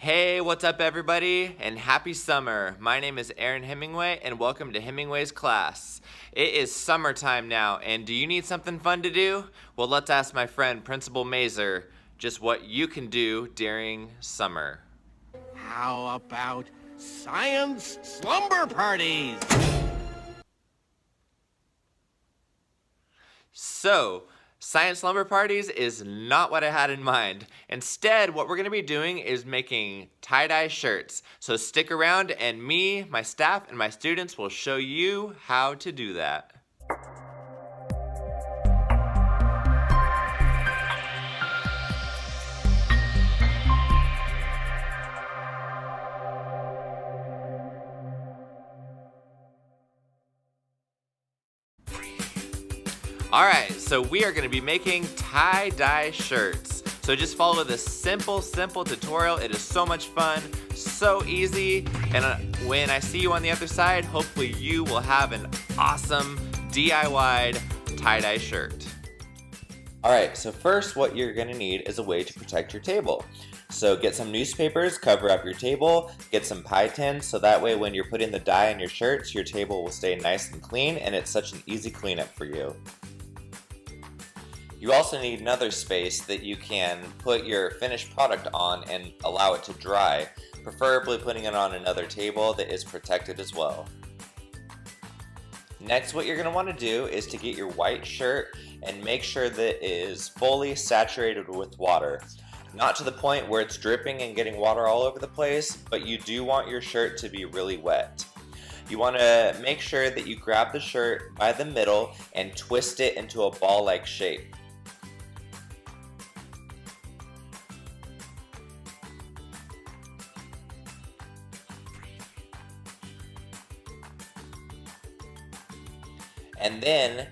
Hey, what's up everybody, and happy summer. My name is Aaron Hemingway, and welcome to Hemingway's class. It is summertime now, and do you need something fun to do? Well, let's ask my friend, Principal Mazer, just what you can do during summer. How about science slumber parties? So, science slumber parties is not what I had in mind. Instead, what we're going to be doing is making tie-dye shirts. So stick around and me, my staff, and my students will show you how to do that. Alright, so we are going to be making tie-dye shirts. So just follow this simple tutorial. It is so much fun, so easy, and when I see you on the other side, hopefully you will have an awesome DIY tie-dye shirt. Alright, so first what you're going to need is a way to protect your table. So get some newspapers, cover up your table, get some pie tins, so that way when you're putting the dye on your shirts, your table will stay nice and clean, and it's such an easy cleanup for you. You also need another space that you can put your finished product on and allow it to dry, preferably putting it on another table that is protected as well. Next, what you're going to want to do is to get your white shirt and make sure that it is fully saturated with water. Not to the point where it's dripping and getting water all over the place, but you do want your shirt to be really wet. You want to make sure that you grab the shirt by the middle and twist it into a ball-like shape. And then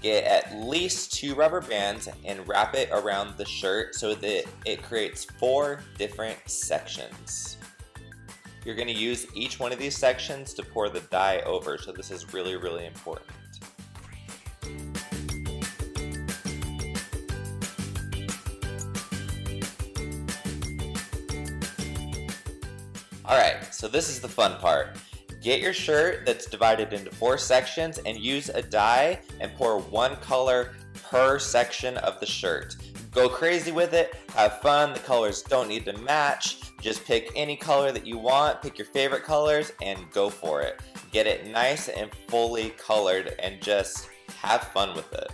get at least 2 rubber bands and wrap it around the shirt so that it creates 4 different sections. You're going to use each one of these sections to pour the dye over, so this is really important. Alright, so this is the fun part. Get your shirt that's divided into 4 sections and use a dye and pour 1 color per section of the shirt. Go crazy with it, have fun, the colors don't need to match, just pick any color that you want, pick your favorite colors and go for it. Get it nice and fully colored and just have fun with it.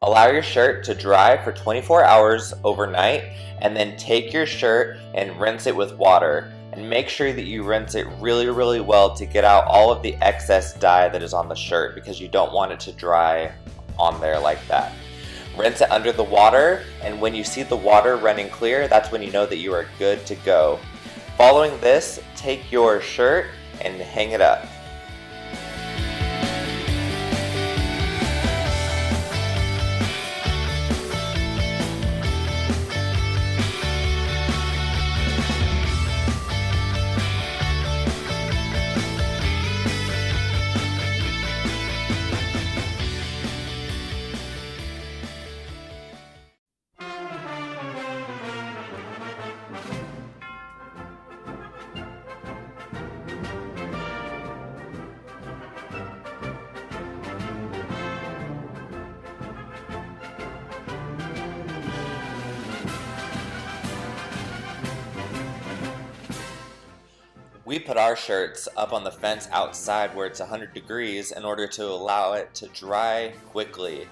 Allow your shirt to dry for 24 hours overnight, and then take your shirt and rinse it with water. And make sure that you rinse it really well to get out all of the excess dye that is on the shirt, because you don't want it to dry on there like that. Rinse it under the water, and when you see the water running clear, that's when you know that you are good to go. Following this, take your shirt and hang it up. We put our shirts up on the fence outside where it's 100 degrees in order to allow it to dry quickly.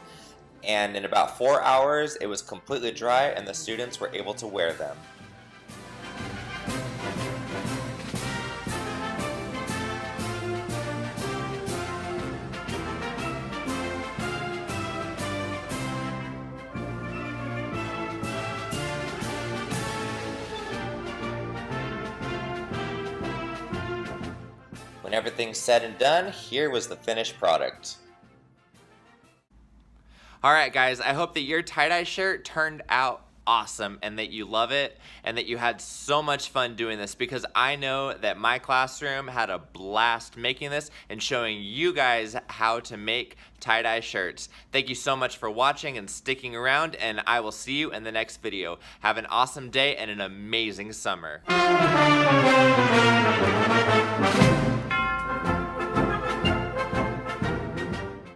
And in about 4 hours, it was completely dry and the students were able to wear them. When everything's said and done, here was the finished product. Alright guys, I hope that your tie-dye shirt turned out awesome and that you love it and that you had so much fun doing this, because I know that my classroom had a blast making this and showing you guys how to make tie-dye shirts. Thank you so much for watching and sticking around, and I will see you in the next video. Have an awesome day and an amazing summer.